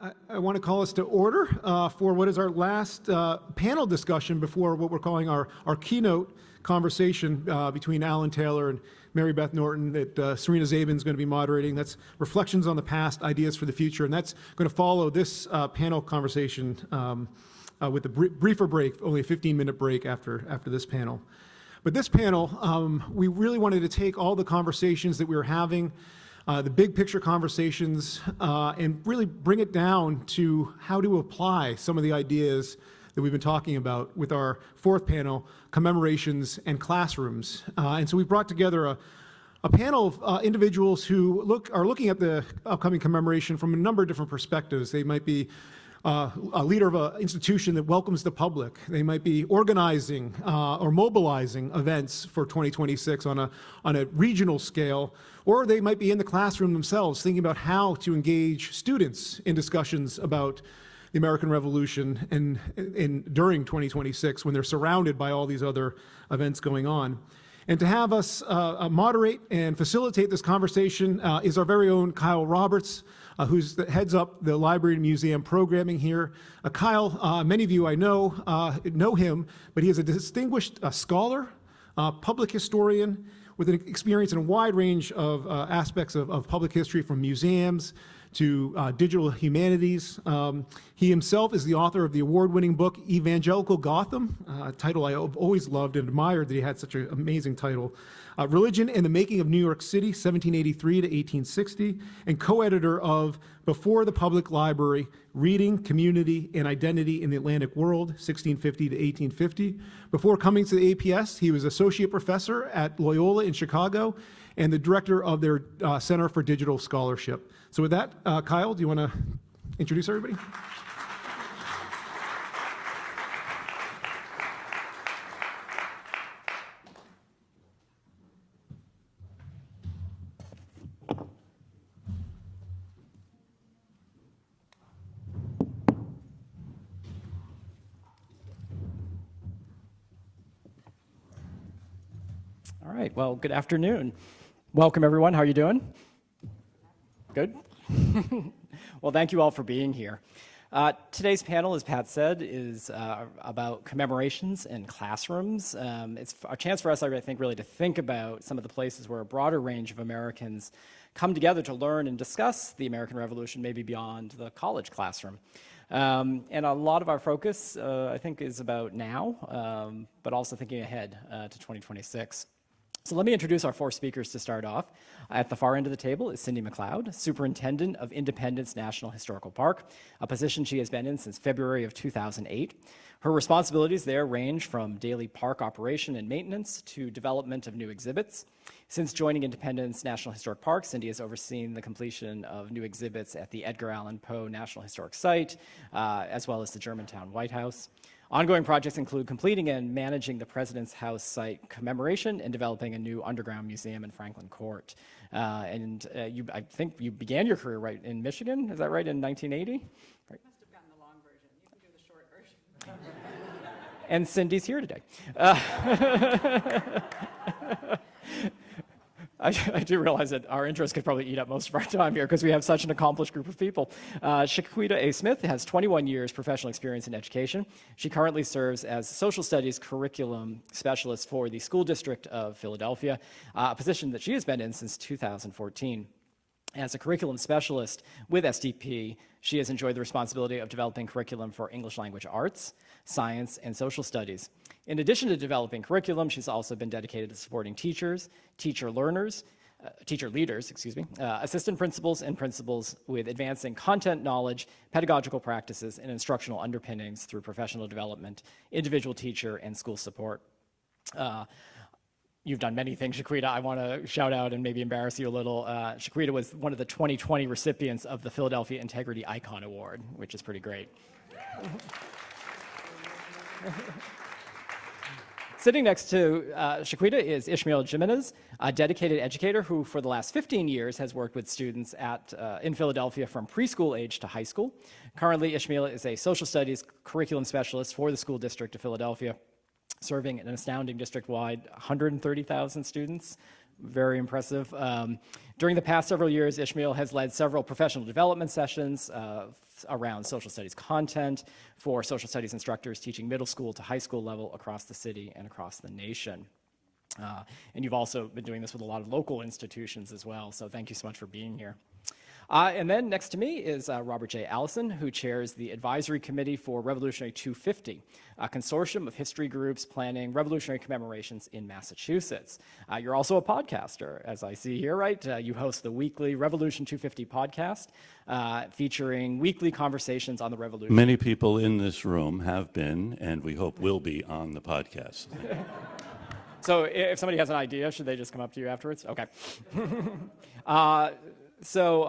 I want to call us to order for what is our last panel discussion before what we're calling our keynote conversation between Alan Taylor and Mary Beth Norton that Serena Zabin is going to be moderating. That's Reflections on the Past, Ideas for the Future, and that's going to follow this panel conversation with a briefer break, only a 15-minute break after this panel. But this panel, we really wanted to take all the conversations that we were having, the big picture conversations, and really bring it down to how to apply some of the ideas that we've been talking about with our fourth panel, Commemorations and Classrooms. And so we brought together a panel of individuals who are looking at the upcoming commemoration from a number of different perspectives. They might be a leader of an institution that welcomes the public. They might be organizing or mobilizing events for 2026 on a regional scale, or they might be in the classroom themselves thinking about how to engage students in discussions about the American Revolution and during 2026 when they're surrounded by all these other events going on. And to have us moderate and facilitate this conversation is our very own Kyle Roberts, who heads up the Library and Museum programming here. Kyle, many of you I know him, but he is a distinguished scholar, public historian with an experience in a wide range of aspects of public history, from museums to digital humanities. He himself is the author of the award-winning book, Evangelical Gotham, a title I've always loved and admired that he had such an amazing title. Religion and the Making of New York City, 1783 to 1860, and co-editor of Before the Public Library, Reading, Community, and Identity in the Atlantic World, 1650 to 1850. Before coming to the APS, he was associate professor at Loyola in Chicago and the director of their Center for Digital Scholarship. So with that, Kyle, do you want to introduce everybody? All right, well, good afternoon. Welcome, everyone. How are you doing? Good? Well, thank you all for being here. Today's panel, as Pat said, is about commemorations and classrooms. It's a chance for us, I think, really to think about some of the places where a broader range of Americans come together to learn and discuss the American Revolution, maybe beyond the college classroom. And a lot of our focus, I think, is about now, but also thinking ahead to 2026. So let me introduce our four speakers to start off. At the far end of the table is Cindy MacLeod, Superintendent of Independence National Historical Park, a position she has been in since February of 2008. Her responsibilities there range from daily park operation and maintenance to development of new exhibits. Since joining Independence National Historic Park, Cindy has overseen the completion of new exhibits at the Edgar Allan Poe National Historic Site, as well as the Germantown White House. Ongoing projects include completing and managing the President's House site commemoration and developing a new underground museum in Franklin Court. I think you began your career right in Michigan, is that right, in 1980? Right. Must have gotten the long version. You can do the short version. And Cindy's here today. I do realize that our interests could probably eat up most of our time here because we have such an accomplished group of people. Shaquita A. Smith has 21 years professional experience in education. She currently serves as social studies curriculum specialist for the School District of Philadelphia, a position that she has been in since 2014. As a curriculum specialist with SDP, she has enjoyed the responsibility of developing curriculum for English language arts, science, and social studies. In addition to developing curriculum, she's also been dedicated to supporting teachers, teacher leaders, assistant principals, and principals with advancing content knowledge, pedagogical practices, and instructional underpinnings through professional development, individual teacher, and school support. You've done many things, Shaquita. I want to shout out and maybe embarrass you a little. Shaquita was one of the 2020 recipients of the Philadelphia Integrity Icon Award, which is pretty great. Sitting next to Shaquita is Ismael Jimenez, a dedicated educator who for the last 15 years has worked with students in Philadelphia from preschool age to high school. Currently, Ismael is a social studies curriculum specialist for the School District of Philadelphia, serving an astounding district-wide 130,000 students, Very impressive. During the past several years, Ismael has led several professional development sessions around social studies content for social studies instructors teaching middle school to high school level across the city and across the nation. And you've also been doing this with a lot of local institutions as well, so thank you so much for being here. And then next to me is Robert J. Allison, who chairs the Advisory Committee for Revolutionary 250, a consortium of history groups planning revolutionary commemorations in Massachusetts. You're also a podcaster, as I see here, right? You host the weekly Revolution 250 podcast, featuring weekly conversations on the revolution. Many people in this room have been, and we hope will be, on the podcast. So if somebody has an idea, should they just come up to you afterwards? Okay. So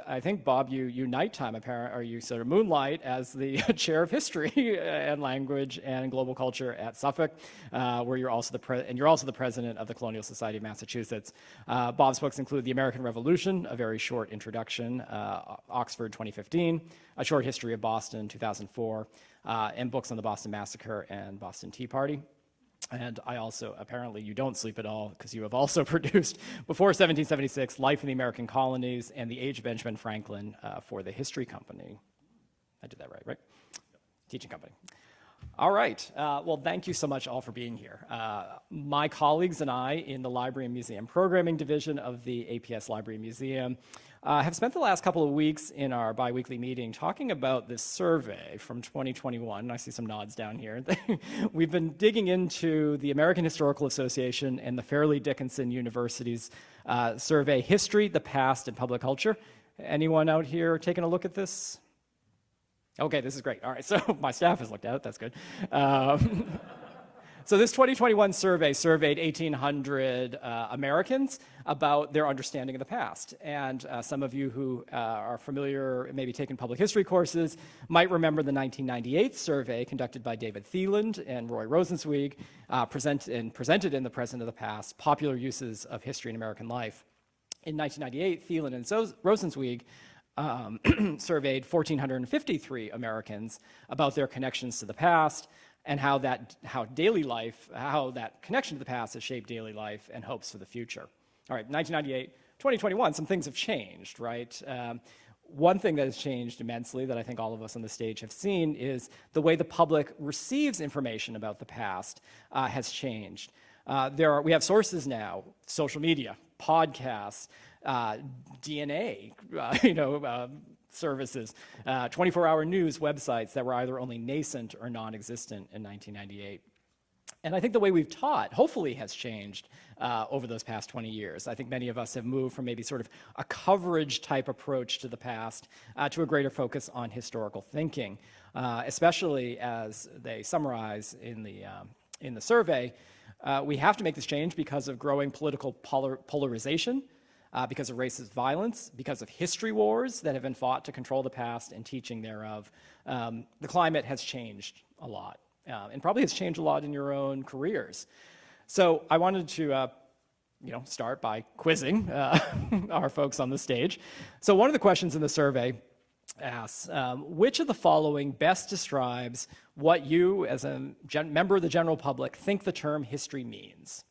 I think, Bob, you nighttime, or you sort of moonlight as the chair of history and language and global culture at Suffolk, where you're also the president of the Colonial Society of Massachusetts. Bob's books include The American Revolution, a very short introduction, Oxford 2015, A Short History of Boston 2004, and books on the Boston Massacre and Boston Tea Party. And I also, apparently you don't sleep at all, because you have also produced, before 1776, Life in the American Colonies and The Age of Benjamin Franklin for the History Company. I did that right? Teaching company. All right, well, thank you so much all for being here. My colleagues and I in the Library and Museum Programming Division of the APS Library and Museum have spent the last couple of weeks in our biweekly meeting talking about this survey from 2021. I see some nods down here. We've been digging into the American Historical Association and the Fairleigh Dickinson University's survey, History, the Past, and Public Culture. Anyone out here taking a look at this? Okay, this is great. All right, so my staff has looked at it. That's good. So this 2021 survey surveyed 1,800 Americans about their understanding of the past. And some of you who are familiar, maybe taken public history courses, might remember the 1998 survey conducted by David Thieland and Roy Rosenzweig, presented in The Present of the Past, Popular Uses of History in American Life. In 1998, Thieland and Rosenzweig surveyed 1,453 Americans about their connections to the past and how that connection to the past has shaped daily life and hopes for the future. All right, 1998, 2021, some things have changed, right? One thing that has changed immensely that I think all of us on the stage have seen is the way the public receives information about the past has changed. We have sources now, social media, podcasts, DNA, services, 24-hour news websites that were either only nascent or non-existent in 1998. And I think the way we've taught, hopefully, has changed over those past 20 years. I think many of us have moved from maybe sort of a coverage-type approach to the past to a greater focus on historical thinking, especially as they summarize in the survey. We have to make this change because of growing political polarization, because of racist violence, because of history wars that have been fought to control the past and teaching thereof. The climate has changed a lot, and probably has changed a lot in your own careers. So I wanted to start by quizzing our folks on the stage. So one of the questions in the survey asks, which of the following best describes what you, as a member of the general public, think the term history means?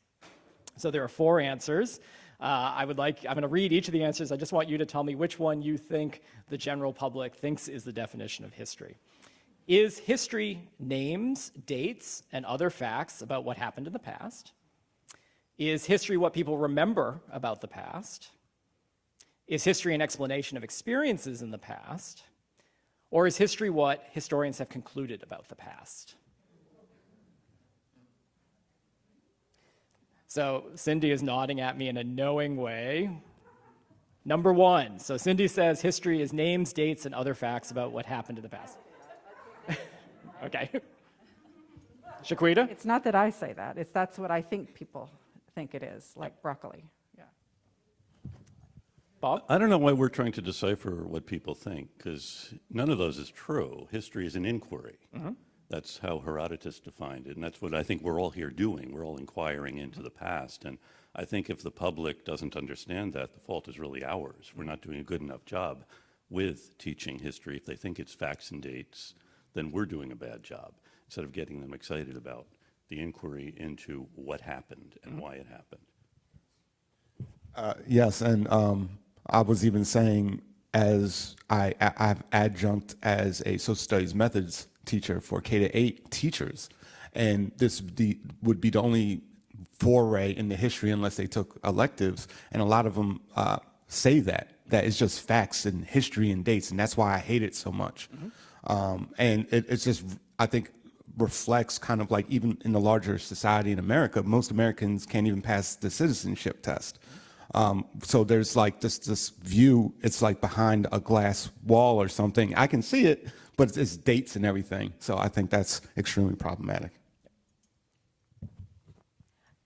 So there are 4 answers. I'm going to read each of the answers. I just want you to tell me which one you think the general public thinks is the definition of history. Is history names, dates, and other facts about what happened in the past? Is history what people remember about the past? Is history an explanation of experiences in the past? Or is history what historians have concluded about the past? So Cindy is nodding at me in a knowing way. Number 1. So Cindy says history is names, dates, and other facts about what happened in the past. Okay. Shaquita? It's not that I say that. That's what I think people think it is, like broccoli. Yeah. Bob? I don't know why we're trying to decipher what people think, because none of those is true. History is an inquiry. Mm-hmm. That's how Herodotus defined it, and that's what I think we're all here doing. We're all inquiring into the past, and I think if the public doesn't understand that, the fault is really ours. We're not doing a good enough job with teaching history. If they think it's facts and dates, then we're doing a bad job, instead of getting them excited about the inquiry into what happened and why it happened. Yes, and I was even saying as I've adjunct as a social studies methods teacher for K-8 teachers, and would be the only foray in the history unless they took electives, and a lot of them say that it's just facts and history and dates, and that's why I hate it so much. And it's just, I think, reflects kind of like even in the larger society in America, most Americans can't even pass the citizenship test. So there's like this view, it's like behind a glass wall or something. I can see it, but it's dates and everything. So I think that's extremely problematic.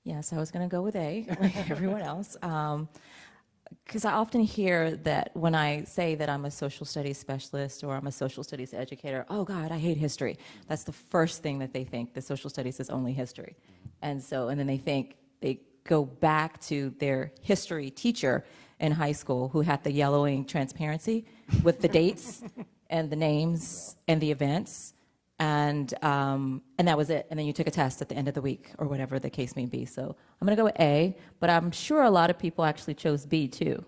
Yes, I was going to go with A, like everyone else. Because I often hear that when I say that I'm a social studies specialist or I'm a social studies educator, oh God, I hate history. That's the first thing that they think, that social studies is only history. And then they go back to their history teacher in high school who had the yellowing transparency with the dates and the names and the events. And that was it. And then you took a test at the end of the week or whatever the case may be. So I'm going to go with A, but I'm sure a lot of people actually chose B too.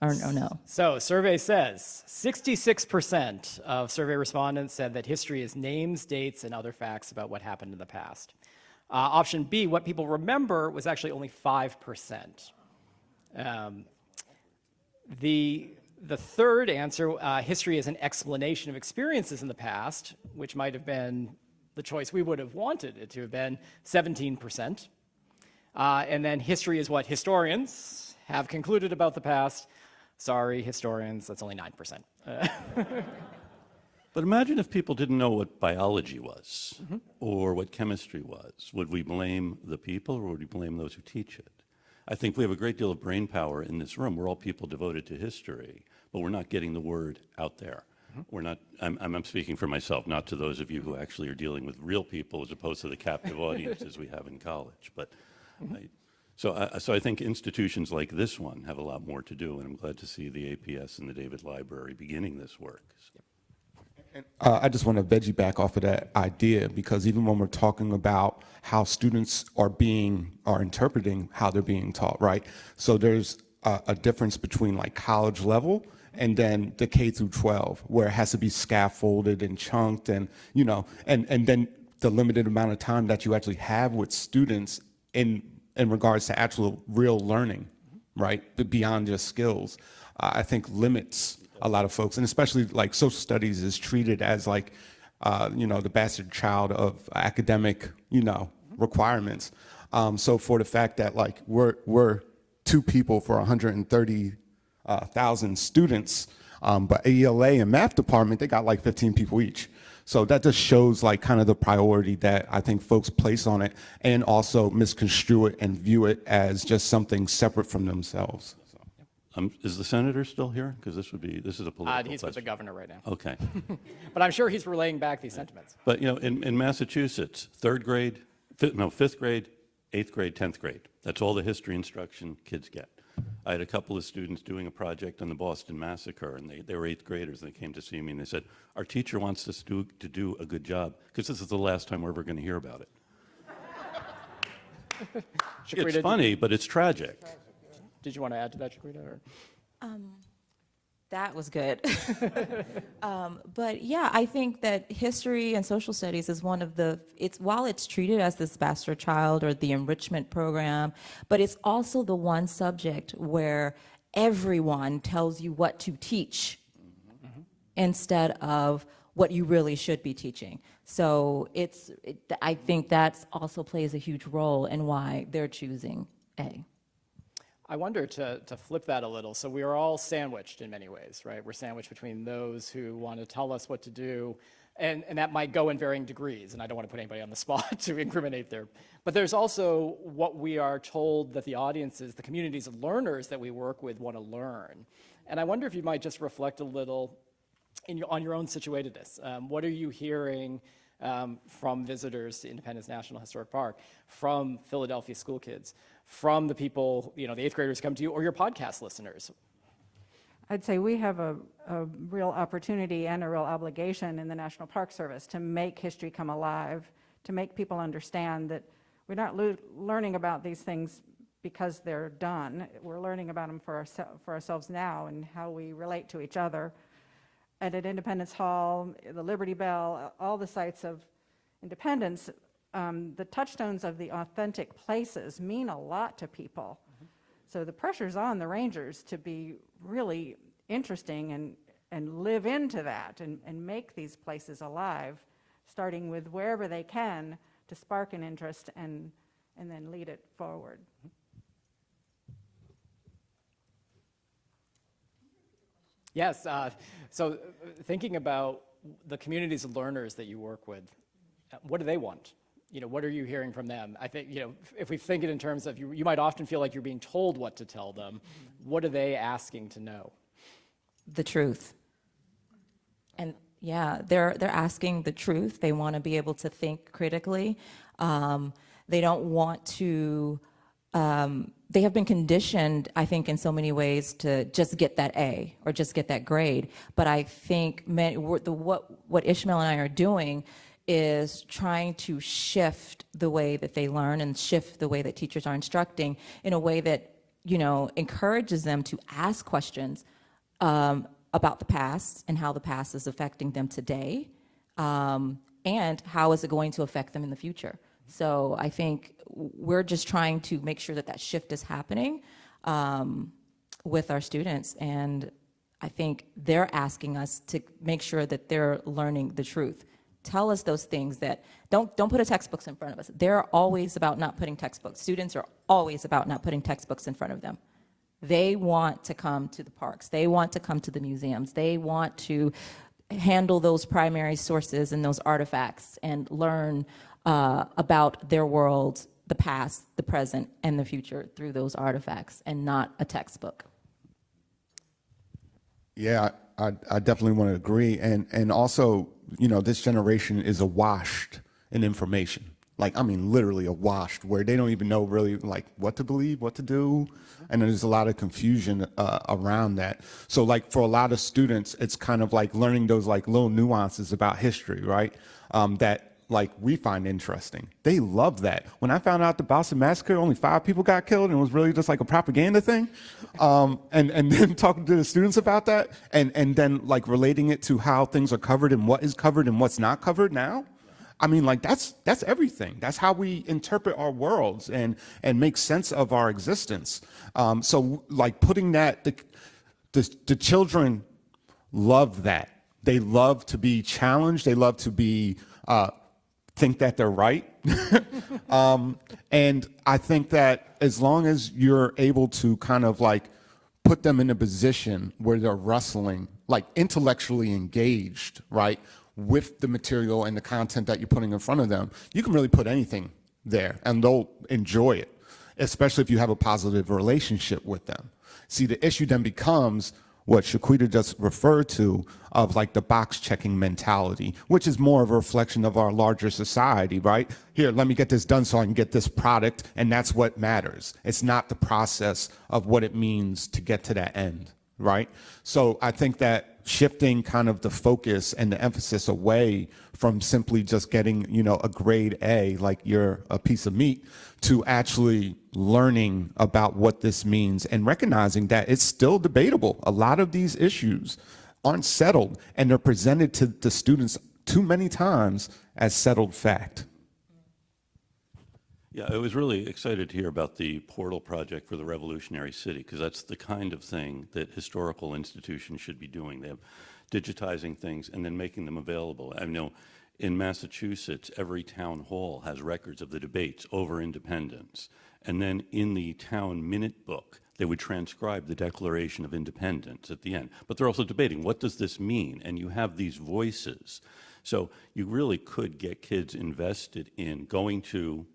Or no. So survey says 66% of survey respondents said that history is names, dates, and other facts about what happened in the past. Option B, what people remember, was actually only 5%. The third answer, history is an explanation of experiences in the past, which might have been the choice we would have wanted it to have been, 17%. And then history is what historians have concluded about the past. Sorry, historians, that's only 9%. But imagine if people didn't know what biology was or what chemistry was. Would we blame the people or would we blame those who teach it? I think we have a great deal of brain power in this room. We're all people devoted to history, but we're not getting the word out there. We're not, I'm speaking for myself, not to those of you who actually are dealing with real people as opposed to the captive audiences we have in college. But so I think institutions like this one have a lot more to do, and I'm glad to see the APS and the David Library beginning this work. I just want to veggie back off of that idea, because even when we're talking about how students are interpreting how they're being taught, right? So there's a difference between like college level and then the K through 12, where it has to be scaffolded and chunked, and and then the limited amount of time that you actually have with students in regards to actual real learning, right? But beyond just skills, I think limits a lot of folks, and especially like social studies is treated as like, the bastard child of academic, requirements. So for the fact that like we're two people for 130,000 students, but ELA and math department, they got like 15 people each. So that just shows like kind of the priority that I think folks place on it, and also misconstrue it and view it as just something separate from themselves. Is the senator still here? Because this is a political He's question. with the governor right now. Okay. But I'm sure he's relaying back these sentiments. But in Massachusetts, fifth grade, 8th grade, 10th grade. That's all the history instruction kids get. I had a couple of students doing a project on the Boston Massacre, and they were 8th graders, and they came to see me, and they said, our teacher wants us to do a good job, because this is the last time we're ever going to hear about it. It's funny, but it's tragic. Did you want to add to that, Shaquita? That was good. But yeah, I think that history and social studies is one of while it's treated as this bastard child or the enrichment program, but it's also the one subject where everyone tells you what to teach instead of what you really should be teaching. So I think that also plays a huge role in why they're choosing A. I wonder to flip that a little. So we are all sandwiched in many ways, right? We're sandwiched between those who want to tell us what to do, and that might go in varying degrees, and I don't want to put anybody on the spot to incriminate there. But there's also what we are told that the audiences, the communities of learners that we work with want to learn. And I wonder if you might just reflect a little on your own situatedness. What are you hearing from visitors to Independence National Historic Park, from Philadelphia school kids, from the people, the 8th graders who come to you, or your podcast listeners? I'd say we have a real opportunity and a real obligation in the National Park Service to make history come alive, to make people understand that we're not learning about these things because they're done. We're learning about them for ourselves now and how we relate to each other. And at Independence Hall, the Liberty Bell, all the sites of independence, the touchstones of the authentic places mean a lot to people. So the pressure's on the rangers to be really interesting and live into that and make these places alive, starting with wherever they can to spark an interest and then lead it forward. Yes, so thinking about the communities of learners that you work with, what do they want? What are you hearing from them? I think, if we think it in terms of, you might often feel like you're being told what to tell them. What are they asking to know? The truth. And yeah, they're asking the truth. They want to be able to think critically. They don't want to, they have been conditioned, I think, in so many ways to just get that A or just get that grade. But I think what Ismael and I are doing is trying to shift the way that they learn and shift the way that teachers are instructing in a way that, encourages them to ask questions about the past and how the past is affecting them today, and how is it going to affect them in the future. So I think we're just trying to make sure that that shift is happening with our students, and I think they're asking us to make sure that they're learning the truth. Tell us those things that, don't put a textbooks in front of us. They're always about not putting textbooks. Students are always about not putting textbooks in front of them. They want to come to the parks. They want to come to the museums. They want to handle those primary sources and those artifacts and learn about their world, the past, the present, and the future through those artifacts and not a textbook. Yeah, I definitely want to agree. And also, this generation is awash in information. Literally awash, where they don't even know really what to believe, what to do. And there's a lot of confusion around that. So for a lot of students, it's kind of learning those little nuances about history, right? That we find interesting. They love that. When I found out the Boston Massacre, only 5 people got killed, and it was really just a propaganda thing. And then talking to the students about that, and then relating it to how things are covered and what is covered and what's not covered now. That's everything. That's how we interpret our worlds and make sense of our existence. So putting that, the children love that. They love to be challenged. They love to be think that they're right. And I think that as long as you're able to kind of put them in a position where they're wrestling, intellectually engaged, right, with the material and the content that you're putting in front of them, you can really put anything there and they'll enjoy it, especially if you have a positive relationship with them. See, the issue then becomes what Shaquita just referred to of the box checking mentality, which is more of a reflection of our larger society, right? Here, let me get this done so I can get this product, and that's what matters. It's not the process of what it means to get to that end, right? So I think that shifting kind of the focus and the emphasis away from simply just getting, a grade A, like you're a piece of meat, to actually learning about what this means and recognizing that it's still debatable. A lot of these issues aren't settled, and they're presented to the students too many times as settled fact. Yeah, I was really excited to hear about the portal project for the Revolutionary City, because that's the kind of thing that historical institutions should be doing. They have digitizing things and then making them available. I know in Massachusetts, every town hall has records of the debates over independence. And then in the town minute book, they would transcribe the Declaration of Independence at the end. But they're also debating, what does this mean? And you have these voices. So you really could get kids invested in going to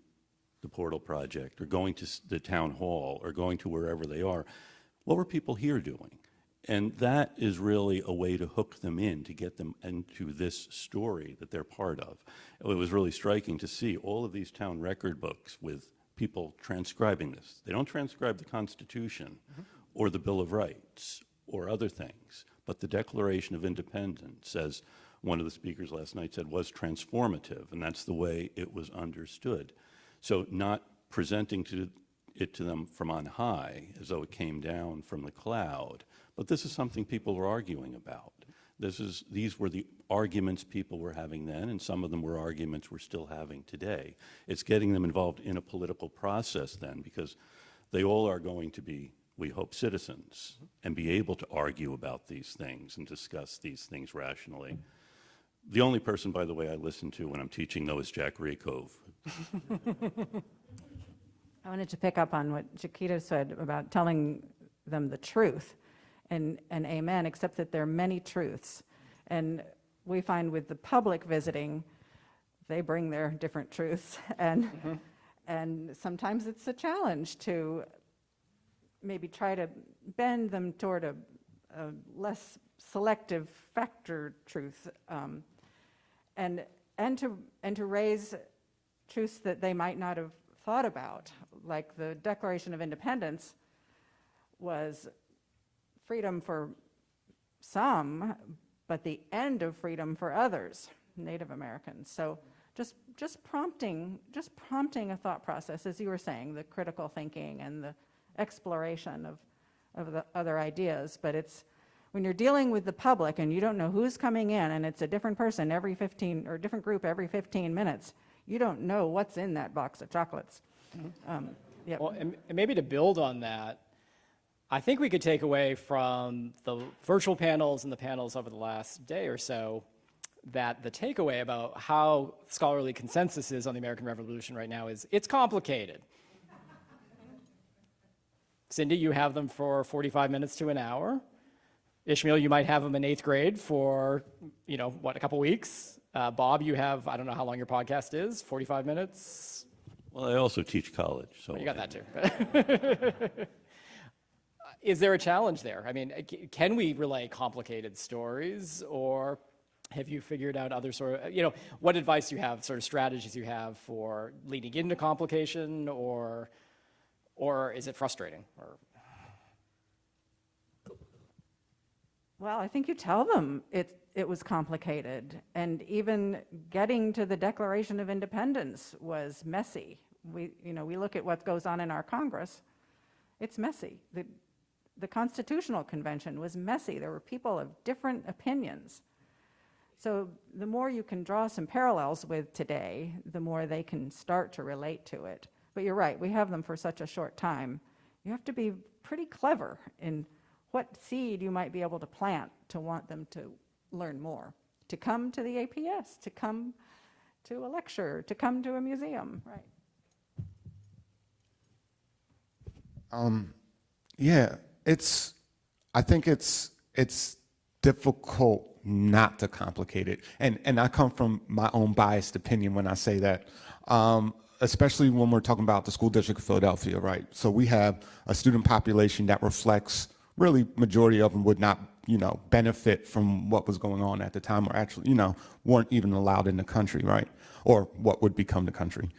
the Portal Project or going to the town hall or going to wherever they are. What were people here doing? And that is really a way to hook them in, to get them into this story that they're part of. It was really striking to see all of these town record books with people transcribing this. They don't transcribe the Constitution or the Bill of Rights or other things, but the Declaration of Independence, as one of the speakers last night said, was transformative, and that's the way it was understood. So not presenting to it to them from on high, as though it came down from the cloud. But this is something people are arguing about. These were the arguments people were having then, and some of them were arguments we're still having today. It's getting them involved in a political process then, because they all are going to be, we hope, citizens and be able to argue about these things and discuss these things rationally. The only person, by the way, I listen to when I'm teaching, though, is Jack Rakove. I wanted to pick up on what Shaquita said about telling them the truth, and amen, except that there are many truths. And we find with the public visiting, they bring their different truths, and and sometimes it's a challenge to maybe try to bend them toward a less selective factor truth, and to raise truths that they might not have thought about, like the Declaration of Independence was freedom for some, but the end of freedom for others, Native Americans. So just prompting a thought process, as you were saying, the critical thinking and the exploration of the other ideas. But it's when you're dealing with the public and you don't know who's coming in, and it's a different person every 15 or different group every 15 minutes, you don't know what's in that box of chocolates. Yep. Well, and maybe to build on that, I think we could take away from the virtual panels and the panels over the last day or so that the takeaway about how scholarly consensus is on the American Revolution right now is it's complicated. Cindy, you have them for 45 minutes to an hour. Ismael, you might have them in 8th grade for, a couple weeks. Bob, you have, I don't know how long your podcast is, 45 minutes? Well, I also teach college, so. You got that too. Is there a challenge there? I mean, can we relay complicated stories, or have you figured out other sort of, what advice you have, sort of strategies you have for leading into complication, or is it frustrating? Well, I think you tell them it was complicated, and even getting to the Declaration of Independence was messy. We look at what goes on in our Congress, it's messy. The Constitutional Convention was messy. There were people of different opinions. So the more you can draw some parallels with today, the more they can start to relate to it. But you're right, we have them for such a short time. You have to be pretty clever in what seed you might be able to plant to want them to learn more, to come to the APS, to come to a lecture, to come to a museum, right? Yeah, I think it's difficult not to complicate it. And I come from my own biased opinion when I say that, especially when we're talking about the school district of Philadelphia, right? So we have a student population that reflects, really majority of them would not, benefit from what was going on at the time, or actually, weren't even allowed in the country, right? Or what would become the country.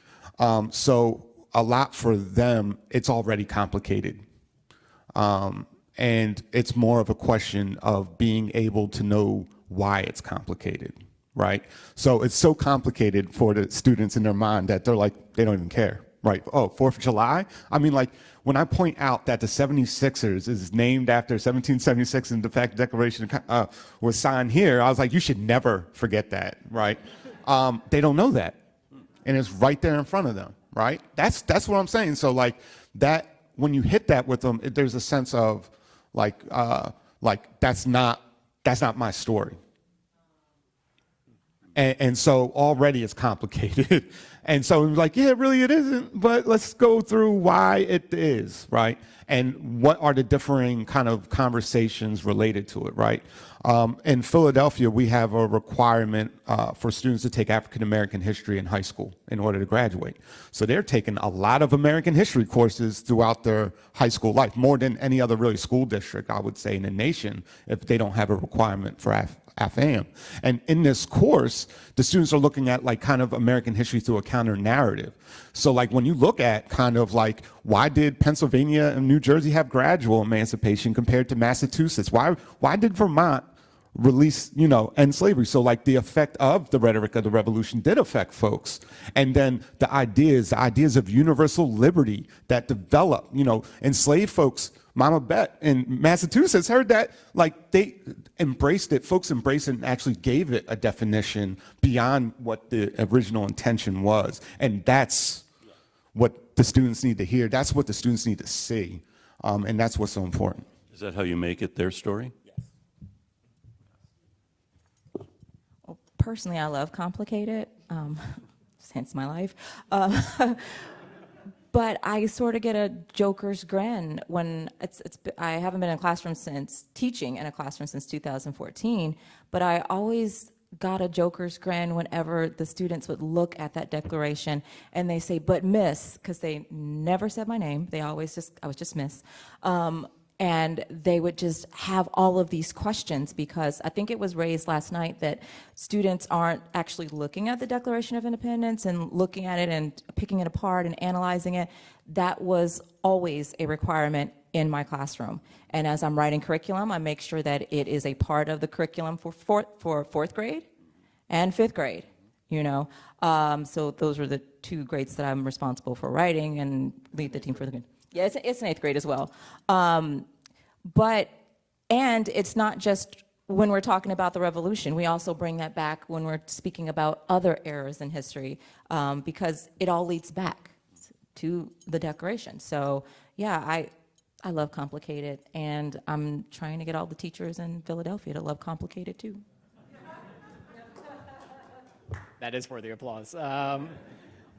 So a lot for them, it's already complicated. And it's more of a question of being able to know why it's complicated, right? So it's so complicated for the students in their mind that they're like, they don't even care, right? Oh, 4th of July? I mean, like, when I point out that the 76ers is named after 1776 and the fact the Declaration was signed here, I was like, you should never forget that, right? They don't know that. And it's right there in front of them, right? That's what I'm saying. So like that, when you hit that with them, there's a sense of like that's not my story. And so already it's complicated. And so it was like, yeah, really it isn't, but let's go through why it is, right? And what are the differing kind of conversations related to it, right? In Philadelphia, we have a requirement for students to take African American history in high school in order to graduate. So they're taking a lot of American history courses throughout their high school life, more than any other really school district, I would say, in the nation, if they don't have a requirement for AFAM. And in this course, the students are looking at like kind of American history through a counter narrative. So like when you look at kind of like, why did Pennsylvania and New Jersey have gradual emancipation compared to Massachusetts? Why did Vermont release, you know, end slavery. So like the effect of the rhetoric of the revolution did affect folks. And then the ideas of universal liberty that developed, you know, enslaved folks, Mama Bet in Massachusetts heard that, like they embraced it, folks embraced it and actually gave it a definition beyond what the original intention was. And that's what the students need to hear. That's what the students need to see. And that's what's so important. Is that how you make it their story? Personally, I love complicated, hence my life. But I sort of get a joker's grin when I haven't been in a classroom teaching in a classroom since 2014, but I always got a joker's grin whenever the students would look at that declaration and they say, but miss, because they never said my name. I was just miss. And they would just have all of these questions, because I think it was raised last night that students aren't actually looking at the Declaration of Independence and looking at it and picking it apart and analyzing it. That was always a requirement in my classroom. And as I'm writing curriculum, I make sure that it is a part of the curriculum for fourth grade and fifth grade, you know. So those are the two grades that I'm responsible for writing and lead the team for the. Yeah, it's in eighth grade as well. And it's not just when we're talking about the revolution, we also bring that back when we're speaking about other eras in history, because it all leads back to the Declaration. So yeah, I love complicated, and I'm trying to get all the teachers in Philadelphia to love complicated too. That is worthy of applause.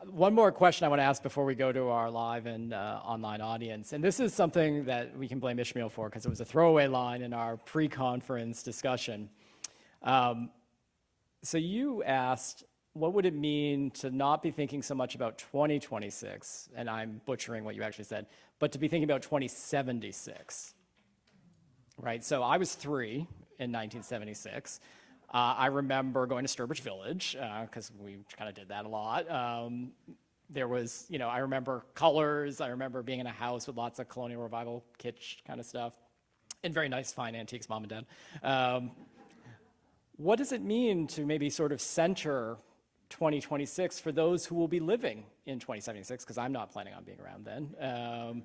One more question I want to ask before we go to our live and online audience. And this is something that we can blame Ismael for, because it was a throwaway line in our pre-conference discussion. So you asked, what would it mean to not be thinking so much about 2026, and I'm butchering what you actually said, but to be thinking about 2076, right? So I was 3 in 1976. I remember going to Sturbridge Village, because we kind of did that a lot. There was, you know, I remember colors. I remember being in a house with lots of colonial revival kitsch kind of stuff, and very nice fine antiques, mom and dad. What does it mean to maybe sort of center 2026 for those who will be living in 2076? Because I'm not planning on being around then.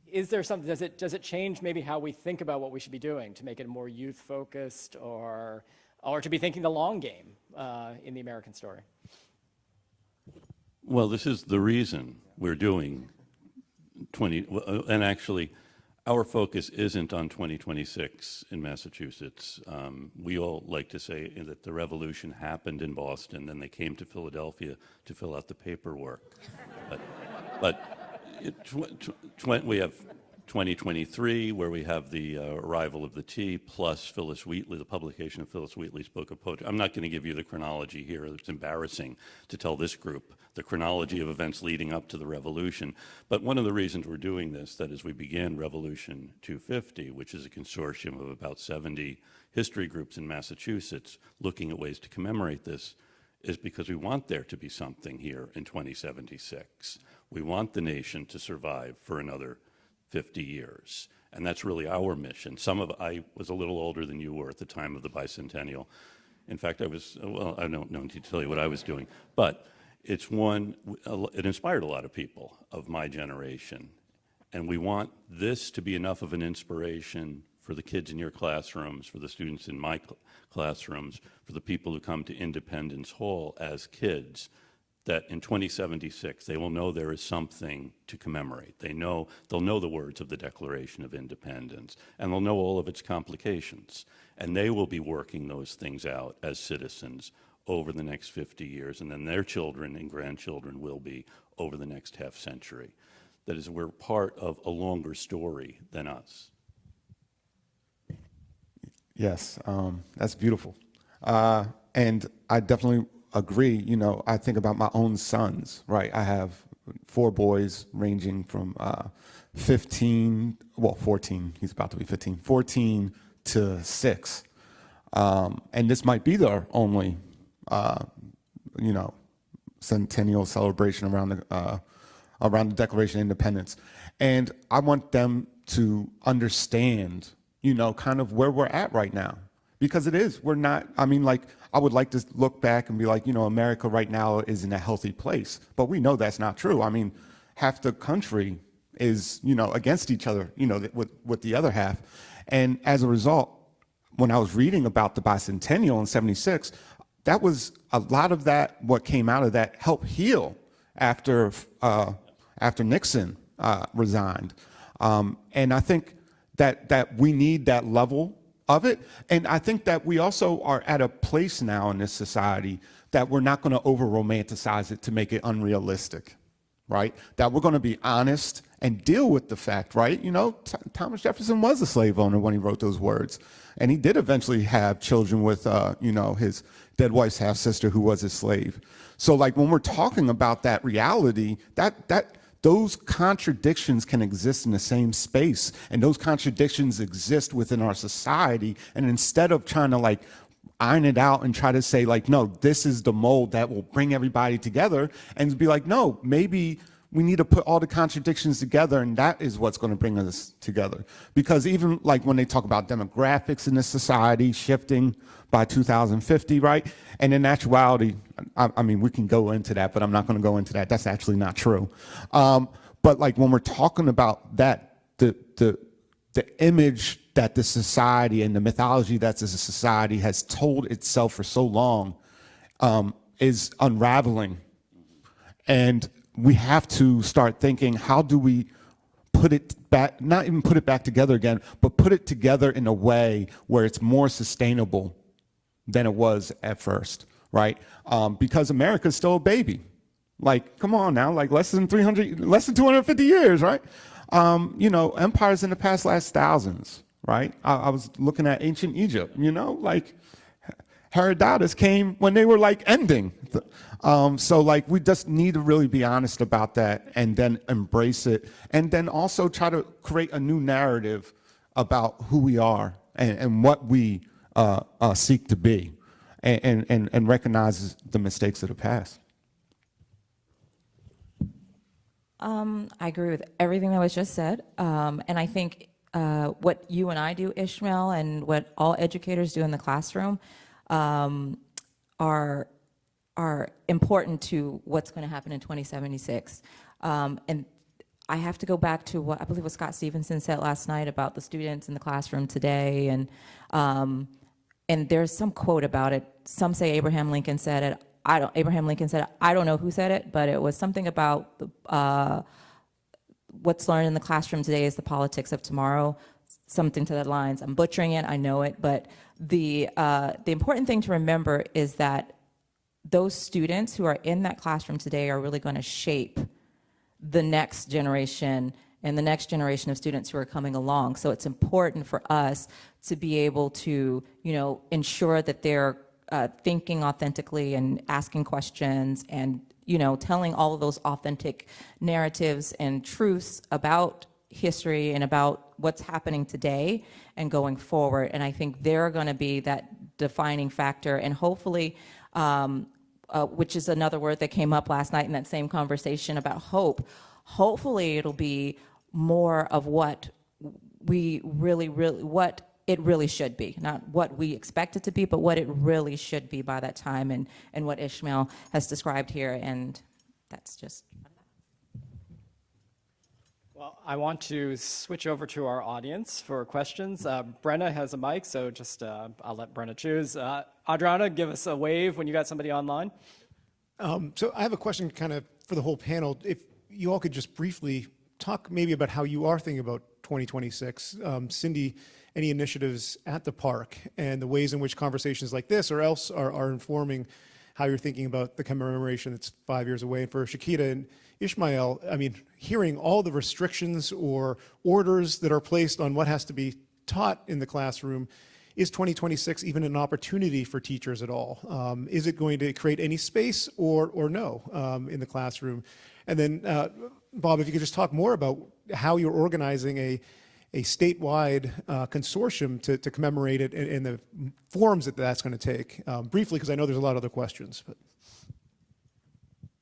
Is there something, does it change maybe how we think about what we should be doing to make it more youth-focused, or to be thinking the long game in the American story? Well, this is the reason we're doing and actually, our focus isn't on 2026 in Massachusetts. We all like to say that the revolution happened in Boston, then they came to Philadelphia to fill out the paperwork. We have 2023, where we have the arrival of the tea, plus Phyllis Wheatley, the publication of Phyllis Wheatley's book of poetry. I'm not going to give you the chronology here. It's embarrassing to tell this group the chronology of events leading up to the revolution. But one of the reasons we're doing this, that is, we began Revolution 250, which is a consortium of about 70 history groups in Massachusetts looking at ways to commemorate this, is because we want there to be something here in 2076. We want the nation to survive for another 50 years. And that's really our mission. I was a little older than you were at the time of the bicentennial. In fact, I don't know to tell you what I was doing, but it inspired a lot of people of my generation. And we want this to be enough of an inspiration for the kids in your classrooms, for the students in my classrooms, for the people who come to Independence Hall as kids, that in 2076 they will know there is something to commemorate. They'll know the words of the Declaration of Independence, and they'll know all of its complications. And they will be working those things out as citizens over the next 50 years, and then their children and grandchildren will be over the next half century. That is, we're part of a longer story than us. Yes, that's beautiful. And I definitely agree. You know, I think about my own sons, right? I have 4 boys ranging from 14, he's about to be 15, 14 to 6. And this might be their only, centennial celebration around the Declaration of Independence. And I want them to understand, kind of where we're at right now. because it is. We're not, I mean, like, I would like to look back and be like, America right now is in a healthy place, but we know that's not true. I mean, half the country is, against each other, with the other half. And as a result, when I was reading about the bicentennial in '76, that was a lot of that, what came out of that helped heal after Nixon resigned. And I think that we need that level of it. And I think that we also are at a place now in this society that we're not going to over romanticize it to make it unrealistic, right? That we're going to be honest and deal with the fact, right? Thomas Jefferson was a slave owner when he wrote those words. And he did eventually have children with, his dead wife's half sister who was his slave. So like when we're talking about that reality, those contradictions can exist in the same space, and those contradictions exist within our society. And instead of trying to like iron it out and try to say like, no, this is the mold that will bring everybody together, and be like, no, maybe we need to put all the contradictions together, and that is what's going to bring us together. Because even like when they talk about demographics in this society shifting by 2050, right? And in actuality, I mean, we can go into that, but I'm not going to go into that. That's actually not true. But like when we're talking about that, the image that the society and the mythology that the society has told itself for so long is unraveling. And we have to start thinking, how do we put it back, not even put it back together again, but put it together in a way where it's more sustainable than it was at first, right? Because America's still a baby. Like, come on now, like less than 250 years, right? Empires in the past last thousands, right? I was looking at ancient Egypt, like Herodotus came when they were like ending. So like we just need to really be honest about that and then embrace it, and then also try to create a new narrative about who we are and what we seek to be, and recognize the mistakes of the past. I agree with everything that was just said. And I think what you and I do, Ishmael, and what all educators do in the classroom are important to what's going to happen in 2076. And I have to go back to what I believe what Scott Stevenson said last night about the students in the classroom today. And there's some quote about it. Some say Abraham Lincoln said it. Abraham Lincoln said it. I don't know who said it, but it was something about what's learned in the classroom today is the politics of tomorrow. Something to that lines. I'm butchering it. I know it, but the important thing to remember is that those students who are in that classroom today are really going to shape the next generation and the next generation of students who are coming along. So it's important for us to be able to, ensure that they're thinking authentically and asking questions and, telling all of those authentic narratives and truths about history and about what's happening today and going forward. And I think they're going to be that defining factor, and hopefully, which is another word that came up last night in that same conversation about hope. Hopefully it'll be more of what we what it really should be, not what we expect it to be, but what it really should be by that time, and what Ishmael has described here. And that's just. Well, I want to switch over to our audience for questions. Brenna has a mic, so just I'll let Brenna choose. Adriana, give us a wave when you got somebody online. So I have a question kind of for the whole panel. If you all could just briefly talk maybe about how you are thinking about 2026. Cindy, any initiatives at the park and the ways in which conversations like this or else are informing how you're thinking about the commemoration that's 5 years away. And for Shaquita and Ismael, I mean, hearing all the restrictions or orders that are placed on what has to be taught in the classroom, is 2026 even an opportunity for teachers at all? Is it going to create any space or no in the classroom? And then, Bob, if you could just talk more about how you're organizing a statewide consortium to commemorate it and the forms that that's going to take, briefly, because I know there's a lot of other questions. But.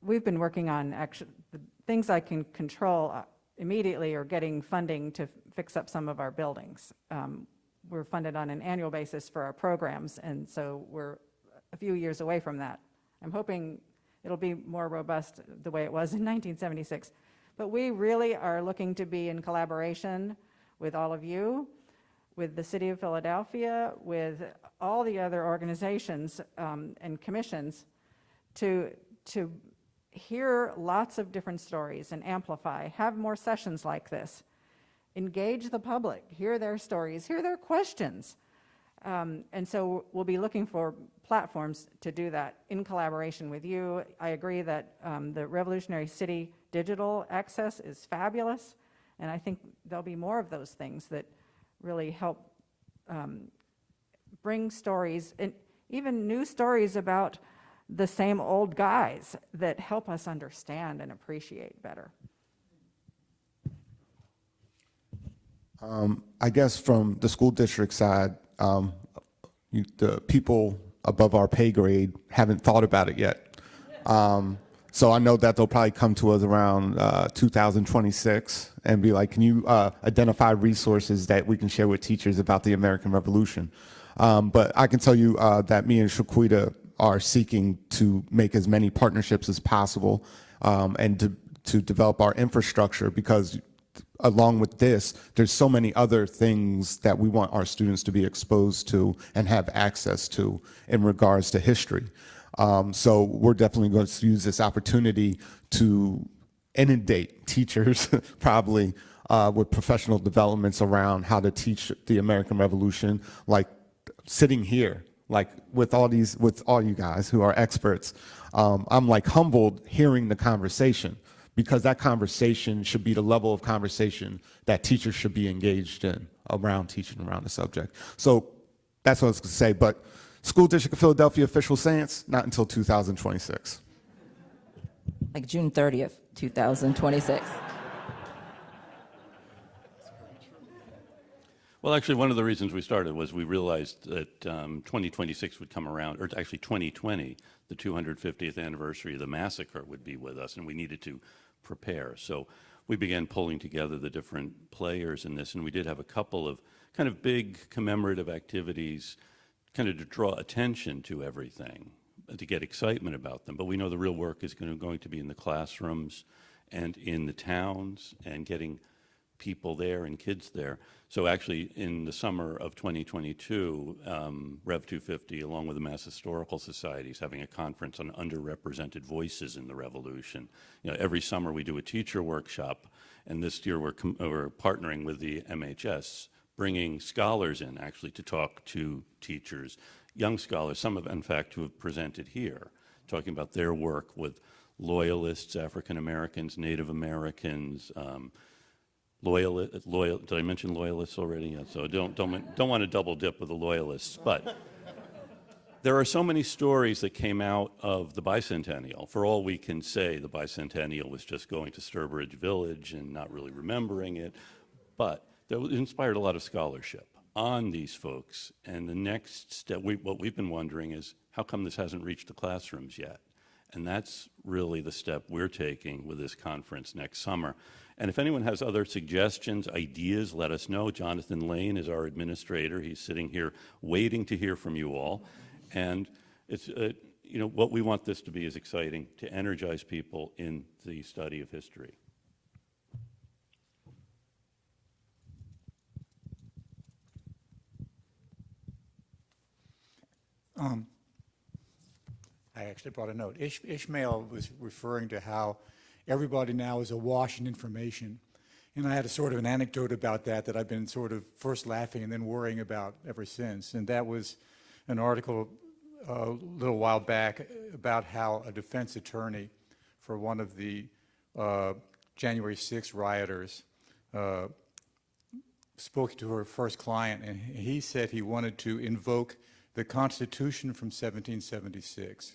We've been working on the things I can control immediately, or getting funding to fix up some of our buildings. we're funded on an annual basis for our programs, and so we're a few years away from that. I'm hoping it'll be more robust the way it was in 1976. But we really are looking to be in collaboration with all of you, with the City of Philadelphia, with all the other organizations and commissions to hear lots of different stories and amplify, have more sessions like this, engage the public, hear their stories, hear their questions. And so we'll be looking for platforms to do that in collaboration with you. I agree that the Revolutionary City digital access is fabulous, and I think there'll be more of those things that really help bring stories, and even new stories about the same old guys that help us understand and appreciate better. I guess from the school district side, the people above our pay grade haven't thought about it yet. So I know that they'll probably come to us around 2026 and be like, can you identify resources that we can share with teachers about the American Revolution? But I can tell you that me and Shaquita are seeking to make as many partnerships as possible and to develop our infrastructure, because along with this, there's so many other things that we want our students to be exposed to and have access to in regards to history. So we're definitely going to use this opportunity to inundate teachers probably with professional developments around how to teach the American Revolution, like sitting here, like with all you guys who are experts. I'm like humbled hearing the conversation, because that conversation should be the level of conversation that teachers should be engaged in around teaching around the subject. So that's what I was going to say. But School District of Philadelphia official stance, not until 2026. Like June 30th, 2026. Well, actually, one of the reasons we started was we realized that 2026 would come around, or actually 2020, the 250th anniversary of the massacre would be with us, and we needed to prepare. So we began pulling together the different players in this, and we did have a couple of kind of big commemorative activities kind of to draw attention to everything, to get excitement about them. But we know the real work is going to be in the classrooms and in the towns and getting people there and kids there. So actually, in the summer of 2022, Rev 250, along with the Mass Historical Society, is having a conference on underrepresented voices in the Revolution. You know, every summer we do a teacher workshop, and this year we're partnering with the MHS, bringing scholars in actually to talk to teachers, young scholars, some of, in fact, who have presented here, talking about their work with loyalists, African Americans, Native Americans, loyal. Did I mention loyalists already? Yeah, so don't want to double dip with the loyalists, but there are so many stories that came out of the bicentennial. For all we can say, the bicentennial was just going to Sturbridge Village and not really remembering it, but it inspired a lot of scholarship on these folks. And the next step, what we've been wondering is, how come this hasn't reached the classrooms yet? And that's really the step we're taking with this conference next summer. And if anyone has other suggestions, ideas, let us know. Jonathan Lane is our administrator. He's sitting here waiting to hear from you all. And it's, you know, what we want this to be is exciting, to energize people in the study of history. I actually brought a note. Ismael was referring to how everybody now is awash in information. And I had a sort of an anecdote about that I've been sort of first laughing and then worrying about ever since. And that was an article a little while back about how a defense attorney for one of the January 6 rioters spoke to her first client, and he said he wanted to invoke the Constitution from 1776.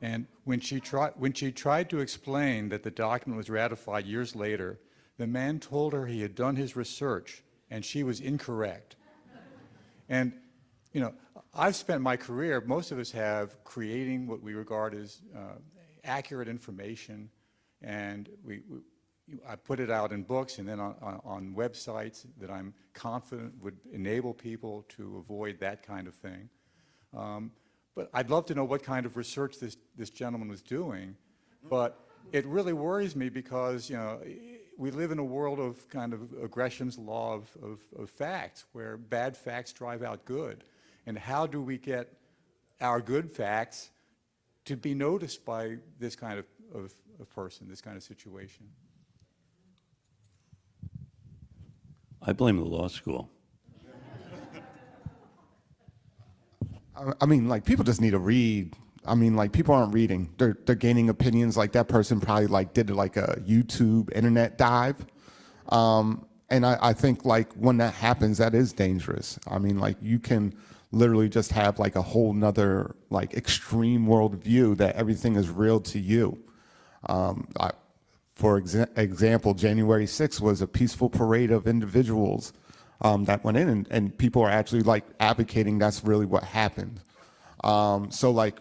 And when she tried to explain that the document was ratified years later, the man told her he had done his research and she was incorrect. And, you know, I've spent my career, most of us have, creating what we regard as accurate information, and I put it out in books and then on websites that I'm confident would enable people to avoid that kind of thing. But I'd love to know what kind of research this gentleman was doing. But it really worries me because, you know, we live in a world of kind of aggression's law of facts, where bad facts drive out good. And how do we get our good facts to be noticed by this kind of person, this kind of situation? I blame the law school. I mean, like, people just need to read. I mean, like, people aren't reading. They're gaining opinions. Like, that person probably, like, did, like, a YouTube internet dive. And I think, like, when that happens, that is dangerous. I mean, like, you can literally just have, like, a whole nother, like, extreme worldview that everything is real to you. For example, January 6th was a peaceful parade of individuals that went in, and people are actually, like, advocating that's really what happened. So, like,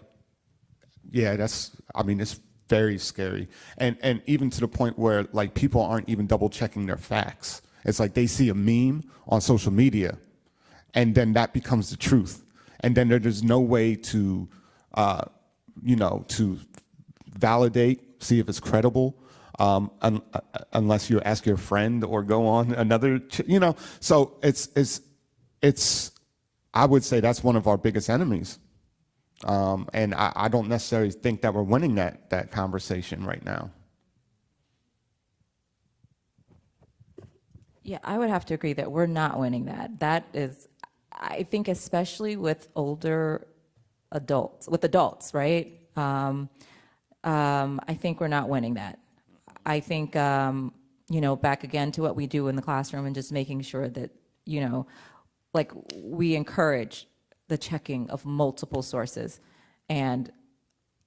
yeah, I mean, it's very scary. And even to the point where, like, people aren't even double checking their facts. It's like they see a meme on social media, and then that becomes the truth. And then there's no way to, you know, to validate, see if it's credible, unless you ask your friend or go on another, you know. So it's, I would say that's one of our biggest enemies. And I don't necessarily think that we're winning that conversation right now. Yeah, I would have to agree that we're not winning that. That is, I think, especially with older adults, right? I think we're not winning that. I think, you know, back again to what we do in the classroom and just making sure that, you know, like, we encourage the checking of multiple sources. And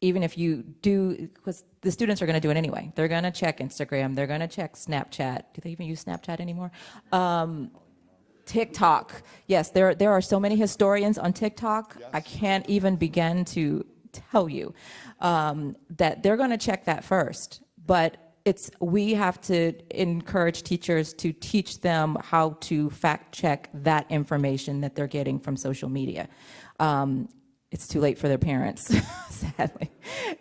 even if you do, because the students are going to do it anyway. They're going to check Instagram. They're going to check Snapchat. Do they even use Snapchat anymore? TikTok. Yes, there are so many historians on TikTok. Yes. I can't even begin to tell you that they're going to check that first. But we have to encourage teachers to teach them how to fact check that information that they're getting from social media. It's too late for their parents, sadly,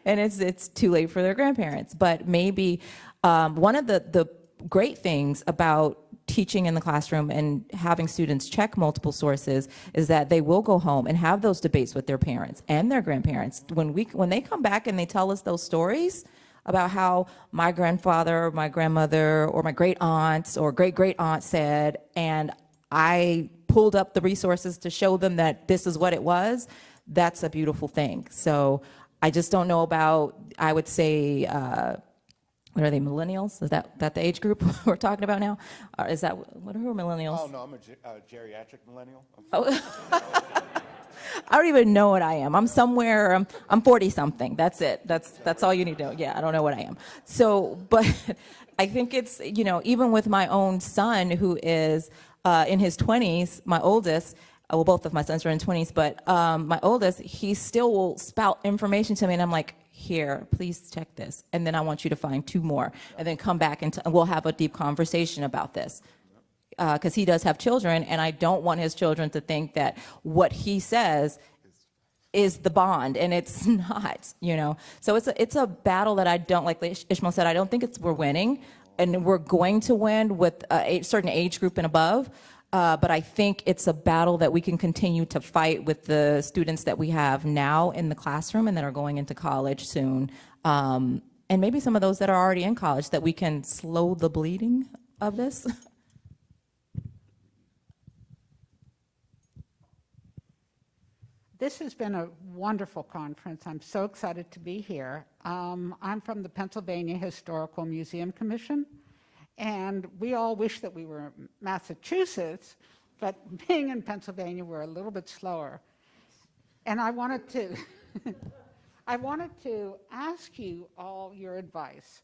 and it's too late for their grandparents. But maybe one of the great things about teaching in the classroom and having students check multiple sources is that they will go home and have those debates with their parents and their grandparents. When they come back and they tell us those stories about how my grandfather, or my grandmother, or my great aunts or great aunt said, and I pulled up the resources to show them that this is what it was, that's a beautiful thing. So I just don't know about, I would say, what are they, millennials? Is that the age group we're talking about now? Or is that, what are millennials? Oh, no, I'm a geriatric millennial. I don't even know what I am. I'm somewhere, I'm 40-something. That's it. That's all you need to know. Yeah, I don't know what I am. So, but I think it's, you know, even with my own son who is in his 20s, my oldest, well, both of my sons are in 20s, but my oldest, he still will spout information to me, and I'm like, here, please check this. And then I want you to find 2 more, and then come back and we'll have a deep conversation about this. Because he does have children, and I don't want his children to think that what he says is the bond, and it's not, you know. So it's a battle that I don't, like Ismael said, I don't think we're winning, and we're going to win with a certain age group and above. But I think it's a battle that we can continue to fight with the students that we have now in the classroom and that are going into college soon. And maybe some of those that are already in college, that we can slow the bleeding of this. This has been a wonderful conference. I'm so excited to be here. I'm from the Pennsylvania Historical Museum Commission, and we all wish that we were in Massachusetts, but being in Pennsylvania, we're a little bit slower. And I wanted to, I wanted to ask you all your advice.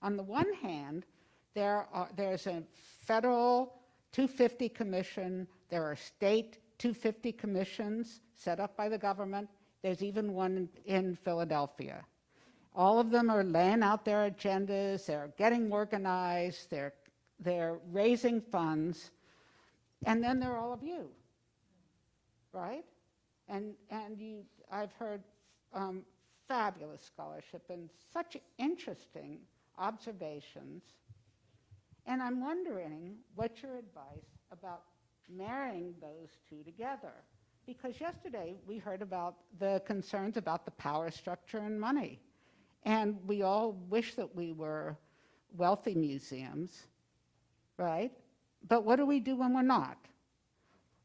On the one hand, there's a federal 250 commission, there are state 250 commissions set up by the government. There's even one in Philadelphia. All of them are laying out their agendas, they're getting organized, they're raising funds, and then there are all of you, right? And I've heard fabulous scholarship and such interesting observations. And I'm wondering what's your advice about marrying those two together? Because yesterday we heard about the concerns about the power structure and money. And we all wish that we were wealthy museums, right? But what do we do when we're not?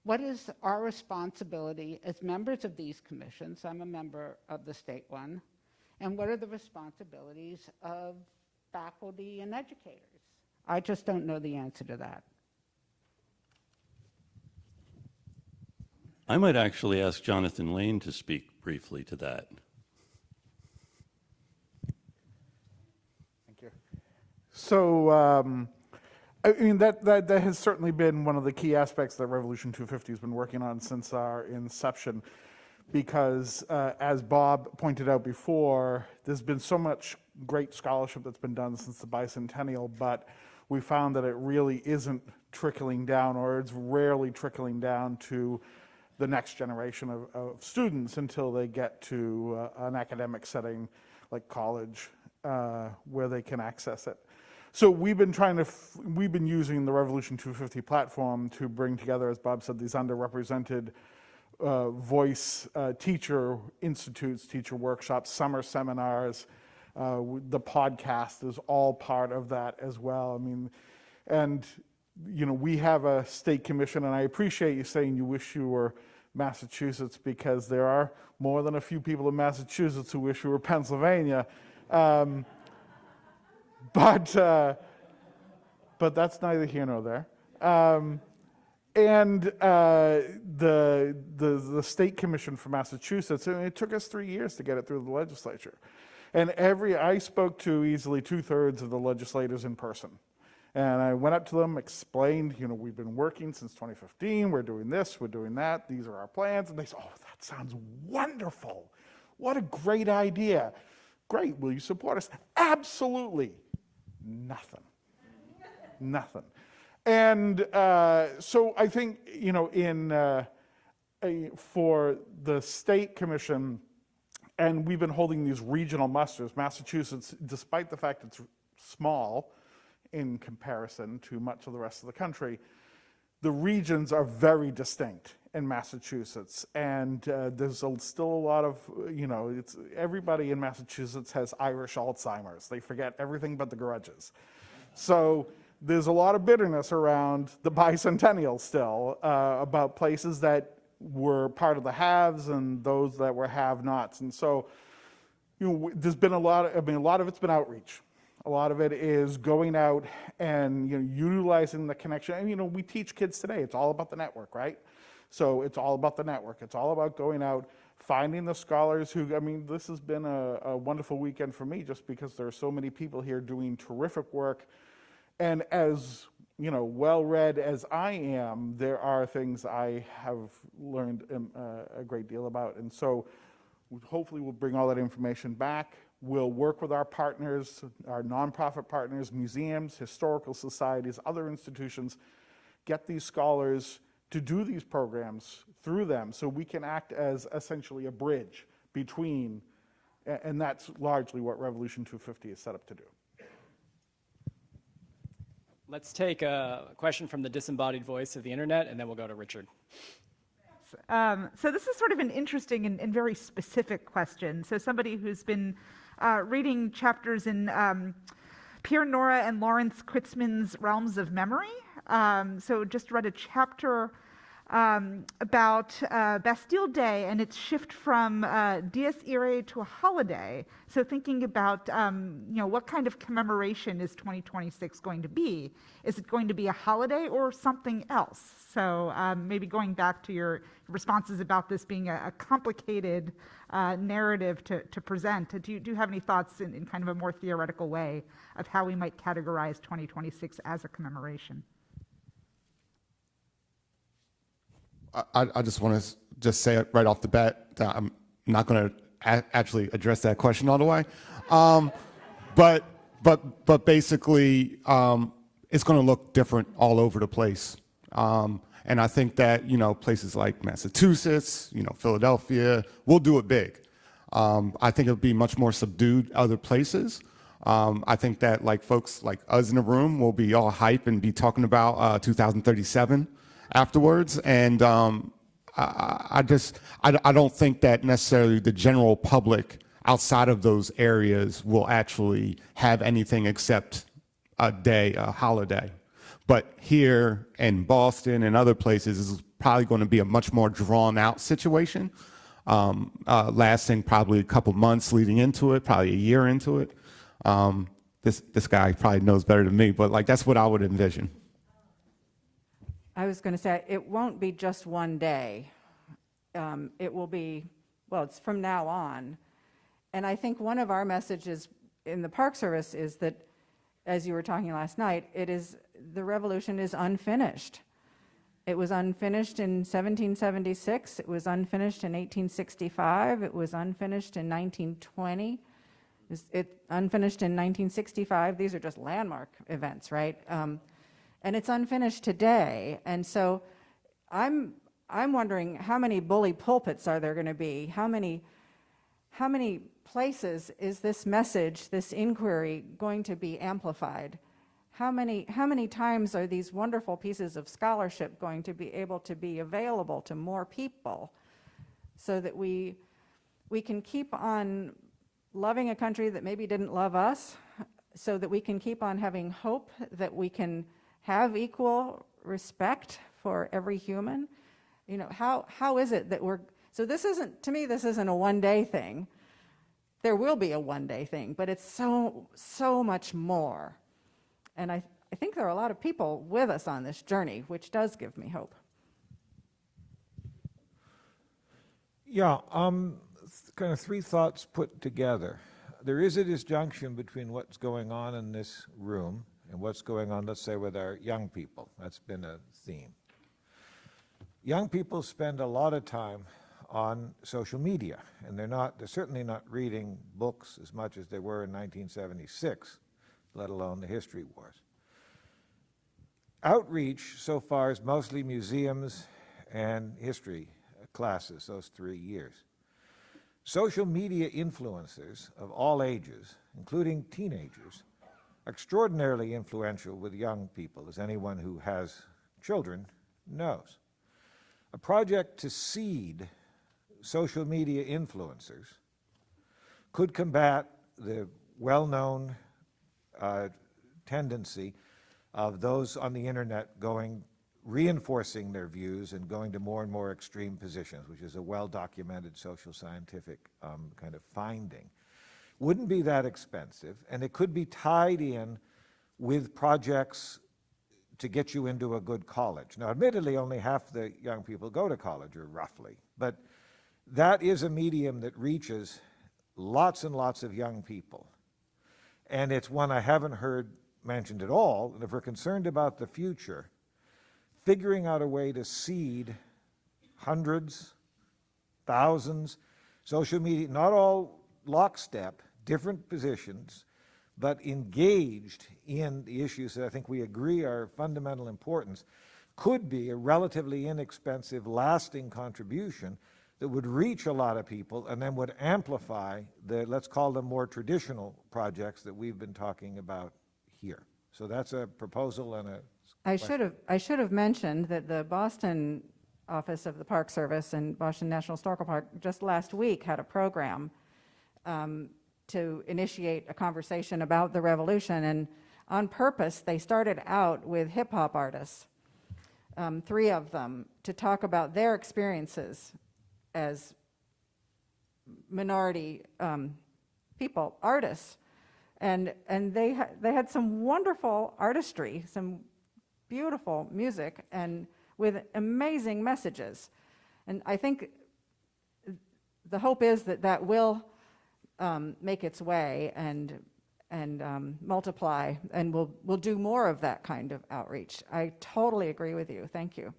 What is our responsibility as members of these commissions? I'm a member of the state one. And what are the responsibilities of faculty and educators? I just don't know the answer to that. I might actually ask Jonathan Lane to speak briefly to that. Thank you. So, I mean, that has certainly been one of the key aspects that Revolution 250 has been working on since our inception, because as Bob pointed out before, there's been so much great scholarship that's been done since the bicentennial, but we found that it really isn't trickling down, or it's rarely trickling down to the next generation of students until they get to an academic setting like college, where they can access it. So we've been using the Revolution 250 platform to bring together, as Bob said, these underrepresented voice teacher institutes, teacher workshops, summer seminars. The podcast is all part of that as well. I mean, and you know, we have a state commission, and I appreciate you saying you wish you were Massachusetts, because there are more than a few people in Massachusetts who wish you were Pennsylvania. But that's neither here nor there. And the state commission for Massachusetts, it took us 3 years to get it through the legislature. And I spoke to easily 2/3 of the legislators in person. And I went up to them, explained, you know, we've been working since 2015, we're doing this, we're doing that, these are our plans. And they said, oh, that sounds wonderful. What a great idea. Great, will you support us? Absolutely. Nothing. Nothing. And so I think, you know, for the state commission, and we've been holding these regional musters, Massachusetts, despite the fact it's small in comparison to much of the rest of the country, the regions are very distinct in Massachusetts. And there's still a lot of, you know, everybody in Massachusetts has Irish Alzheimer's. They forget everything but the grudges. So there's a lot of bitterness around the bicentennial still, about places that were part of the haves and those that were have-nots. And so, you know, there's been a lot of it's been outreach. A lot of it is going out and, you know, utilizing the connection. And, you know, we teach kids today, it's all about the network, right? So it's all about the network. It's all about going out, finding the scholars who, I mean, this has been a wonderful weekend for me, just because there are so many people here doing terrific work. And as, you know, well-read as I am, there are things I have learned a great deal about. And so hopefully we'll bring all that information back. We'll work with our partners, our nonprofit partners, museums, historical societies, other institutions, get these scholars to do these programs through them, so we can act as essentially a bridge between, and that's largely what Revolution 250 is set up to do. Let's take a question from the disembodied voice of the internet, and then we'll go to Richard. So this is sort of an interesting and very specific question. So somebody who's been reading chapters in Pierre Nora and Lawrence Kritzman's Realms of Memory. So just read a chapter about Bastille Day and its shift from Dies Irae to a holiday. So thinking about, you know, what kind of commemoration is 2026 going to be? Is it going to be a holiday or something else? So maybe going back to your responses about this being a complicated narrative to present, do you have any thoughts in kind of a more theoretical way of how we might categorize 2026 as a commemoration? I just want to just say it right off the bat that I'm not going to actually address that question all the way. But basically, it's going to look different all over the place. And I think that, places like Massachusetts, Philadelphia, will do it big. I think it'll be much more subdued other places. I think that like folks like us in the room will be all hype and be talking about 2037 afterwards. And I don't think that necessarily the general public outside of those areas will actually have anything except a holiday. But here in Boston and other places, is probably going to be a much more drawn out situation, lasting probably a couple months leading into it, probably a year into it. This guy probably knows better than me, but like that's what I would envision. I was going to say, it won't be just one day. It will be, well, it's from now on. And I think one of our messages in the Park Service is that, as you were talking last night, the revolution is unfinished. It was unfinished in 1776, it was unfinished in 1865, it was unfinished in 1920, it unfinished in 1965. These are just landmark events, right? And it's unfinished today. And so I'm wondering, how many bully pulpits are there going to be? How many places is this message, this inquiry, going to be amplified? How many times are these wonderful pieces of scholarship going to be able to be available to more people, so that we can keep on loving a country that maybe didn't love us, so that we can keep on having hope that we can have equal respect for every human? How is it that so this isn't a one-day thing. There will be a one-day thing, but it's so much more. And I think there are a lot of people with us on this journey, which does give me hope. Yeah, kind of three thoughts put together. There is a disjunction between what's going on in this room and what's going on, let's say, with our young people. That's been a theme. Young people spend a lot of time on social media, and they're certainly not reading books as much as they were in 1976, let alone the history wars. Outreach so far is mostly museums and history classes, those 3 years. Social media influencers of all ages, including teenagers, are extraordinarily influential with young people, as anyone who has children knows. A project to seed social media influencers could combat the well-known tendency of those on the internet reinforcing their views and going to more and more extreme positions, which is a well-documented social scientific kind of finding. Wouldn't be that expensive, and it could be tied in with projects to get you into a good college. Now, admittedly, only half the young people go to college, or roughly, but that is a medium that reaches lots and lots of young people. And it's one I haven't heard mentioned at all. And if we're concerned about the future, figuring out a way to seed hundreds, thousands, social media, not all lockstep, different positions, but engaged in the issues that I think we agree are of fundamental importance, could be a relatively inexpensive, lasting contribution that would reach a lot of people and then would amplify the, let's call them more traditional projects that we've been talking about here. So that's a proposal and a question. I should have mentioned that the Boston office of the Park Service and Boston National Historical Park just last week had a program to initiate a conversation about the revolution, and on purpose they started out with hip-hop artists, 3 of them, to talk about their experiences as minority people, artists, and they had some wonderful artistry, some beautiful music, and with amazing messages. And I think the hope is that that will make its way and multiply, and we'll do more of that kind of outreach. I totally agree with you. Thank you.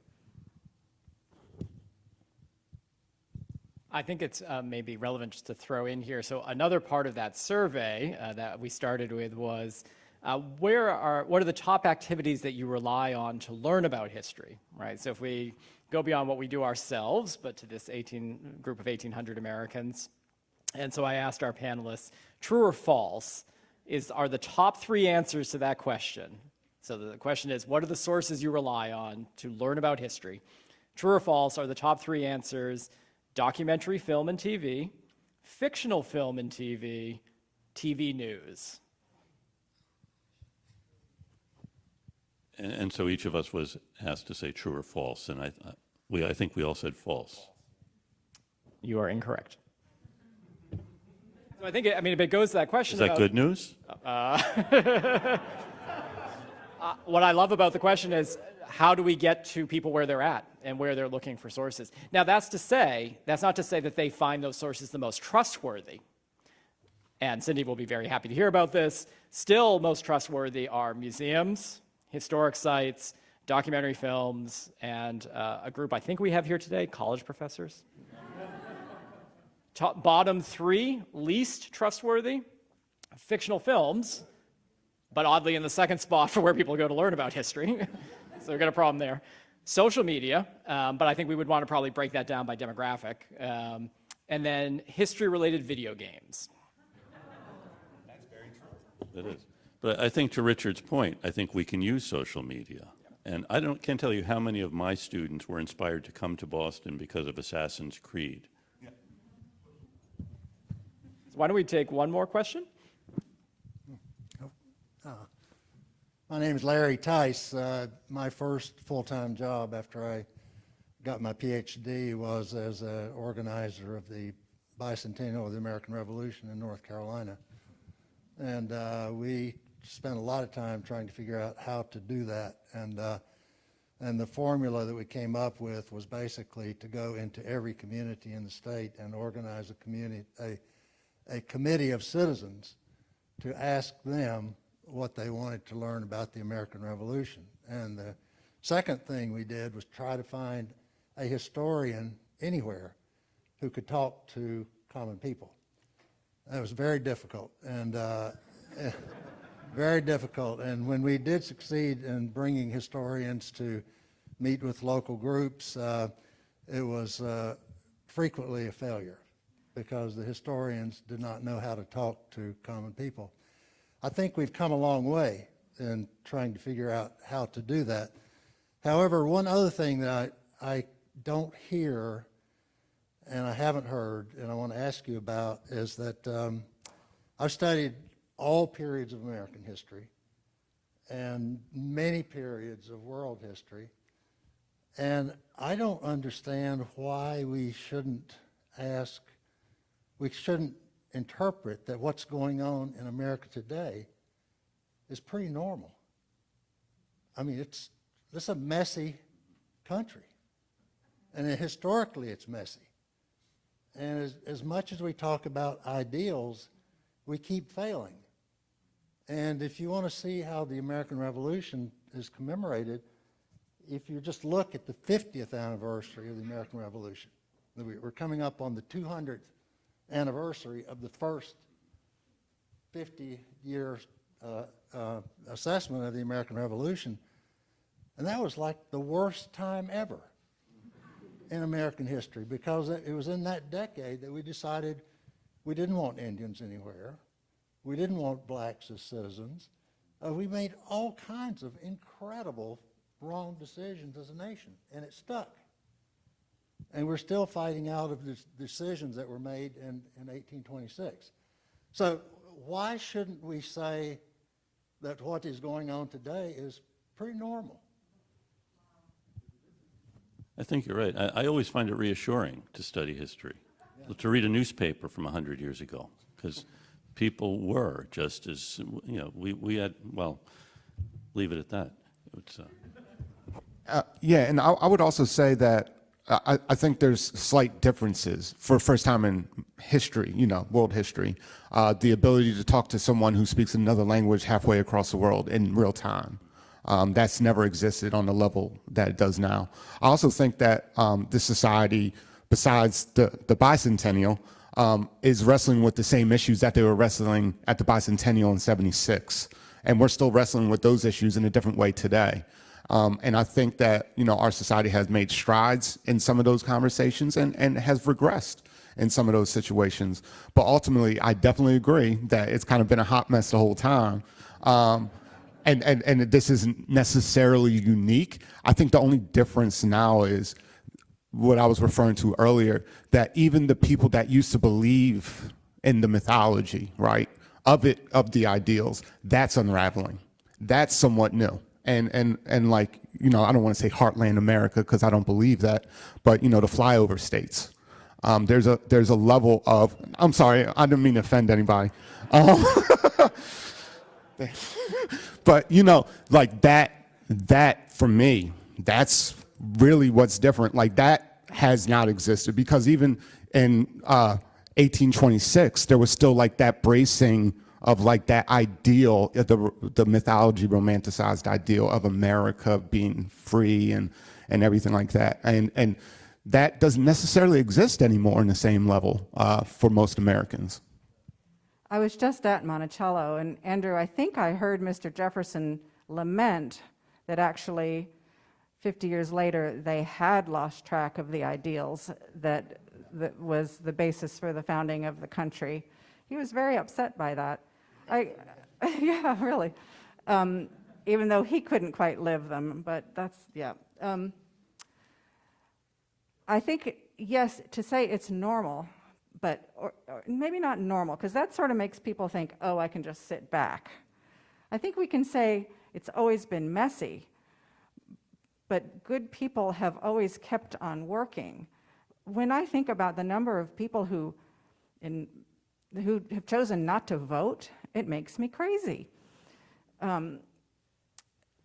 I think it's maybe relevant just to throw in here. So another part of that survey that we started with was what are the top activities that you rely on to learn about history, right? So if we go beyond what we do ourselves, but to this group of 1,800 Americans, and so I asked our panelists, true or false, are the top 3 answers to that question. So the question is, what are the sources you rely on to learn about history? True or false are the top 3 answers: documentary film and TV, fictional film and TV, TV news. And so each of us was asked to say true or false, and I think we all said false. You are incorrect. So I think, if it goes to that question Is that about, good news? what I love about the question is, how do we get to people where they're at and where they're looking for sources? Now, that's not to say that they find those sources the most trustworthy. And Cindy will be very happy to hear about this. Still, most trustworthy are museums, historic sites, documentary films, and a group I think we have here today, college professors. Bottom 3, least trustworthy, fictional films, but oddly in the second spot for where people go to learn about history. So we've got a problem there. Social media, but I think we would want to probably break that down by demographic. And then history-related video games. That's very true. It is. But I think to Richard's point, I think we can use social media. And I can't tell you how many of my students were inspired to come to Boston because of Assassin's Creed. So why don't we take one more question? My name is Larrytice. My first full-time job after I got my PhD was as an organizer of the bicentennial of the American Revolution in North Carolina. And we spent a lot of time trying to figure out how to do that. And the formula that we came up with was basically to go into every community in the state and organize a committee of citizens to ask them what they wanted to learn about the American Revolution. And the second thing we did was try to find a historian anywhere who could talk to common people. That was very difficult, and very difficult. And when we did succeed in bringing historians to meet with local groups, it was frequently a failure because the historians did not know how to talk to common people. I think we've come a long way in trying to figure out how to do that. However, one other thing that I don't hear and I haven't heard and I want to ask you about is that I've studied all periods of American history and many periods of world history, and I don't understand why we shouldn't interpret that what's going on in America today is pretty normal. I mean, this is a messy country, and historically it's messy. And as much as we talk about ideals, we keep failing. And if you want to see how the American Revolution is commemorated, if you just look at the 50th anniversary of the American Revolution, we're coming up on the 200th anniversary of the first 50-year assessment of the American Revolution, and that was like the worst time ever in American history because it was in that decade that we decided we didn't want Indians anywhere, we didn't want blacks as citizens. We made all kinds of incredible wrong decisions as a nation, and it stuck. And we're still fighting out of the decisions that were made in 1826. So why shouldn't we say that what is going on today is pretty normal? I think you're right. I always find it reassuring to study history, to read a newspaper from 100 years ago, because people were just as, we had, well, leave it at that. It's, Yeah, and I would also say that I think there's slight differences for first time in history, world history, the ability to talk to someone who speaks another language halfway across the world in real time. That's never existed on the level that it does now. I also think that this society besides the bicentennial, is wrestling with the same issues that they were wrestling at the bicentennial in '76. And we're still wrestling with those issues in a different way today. And I think that, our society has made strides in some of those conversations and has regressed in some of those situations. But ultimately, I definitely agree that it's kind of been a hot mess the whole time. And this isn't necessarily unique. I think the only difference now is what I was referring to earlier, that even the people that used to believe in the mythology, right, of the ideals, that's unraveling. That's somewhat new. And like, I don't want to say heartland America because I don't believe that, but the flyover states. There's a level of, I'm sorry, I didn't mean to offend anybody. But like that for me, that's really what's different. Like that has not existed, because even in 1826, there was still like that bracing of like that ideal, the mythology romanticized ideal of America being free and everything like that. And that doesn't necessarily exist anymore in the same level for most Americans. I was just at Monticello, and Andrew, I think I heard Mr. Jefferson lament that actually 50 years later they had lost track of the ideals that was the basis for the founding of the country. He was very upset by that. Yeah, really. Even though he couldn't quite live them, but that's, yeah. I think, yes, to say it's normal, but or maybe not normal, because that sort of makes people think, oh, I can just sit back. I think we can say it's always been messy, but good people have always kept on working. When I think about the number of people who have chosen not to vote, it makes me crazy. And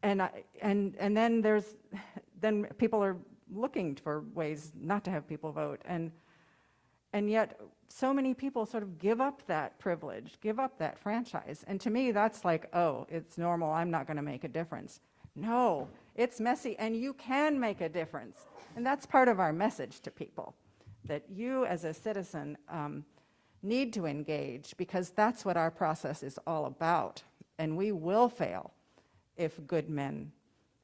then people are looking for ways not to have people vote, and yet so many people sort of give up that privilege, give up that franchise. And to me, that's like, oh, it's normal, I'm not going to make a difference. No, it's messy, and you can make a difference. And that's part of our message to people, that you as a citizen need to engage, because that's what our process is all about. And we will fail if good men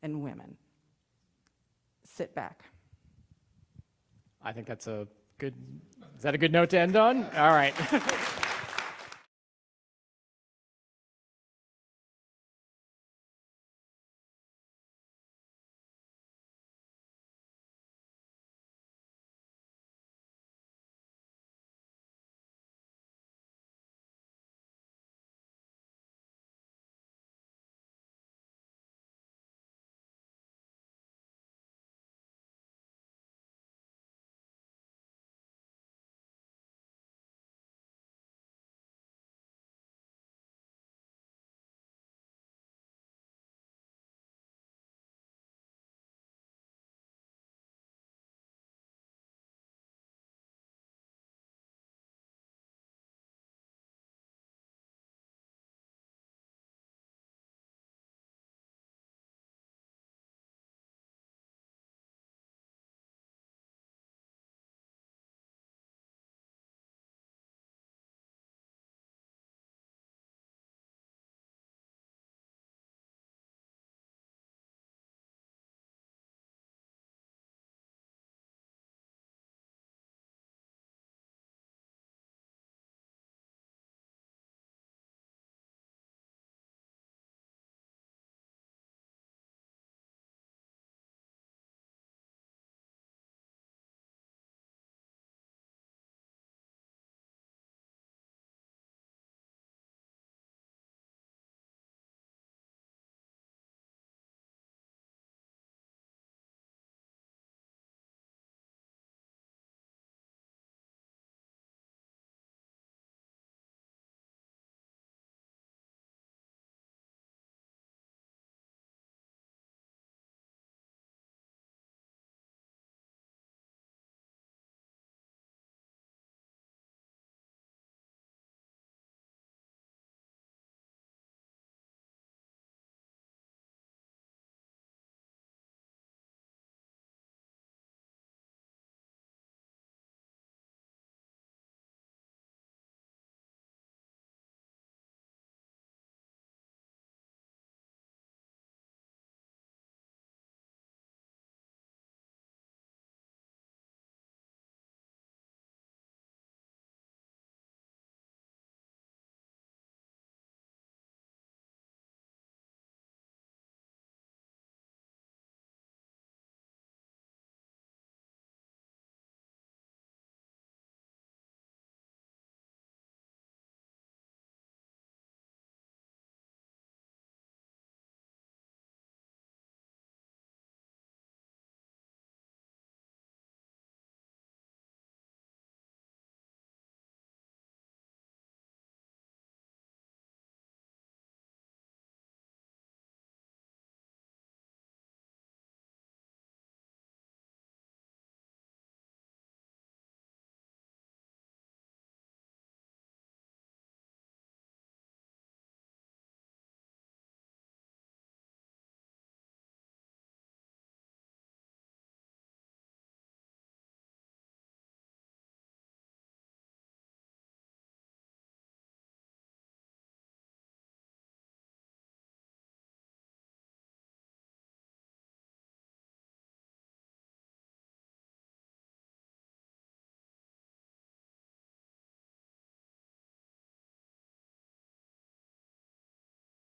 and women sit back. I think that's a good, is that a good note to end on? All right.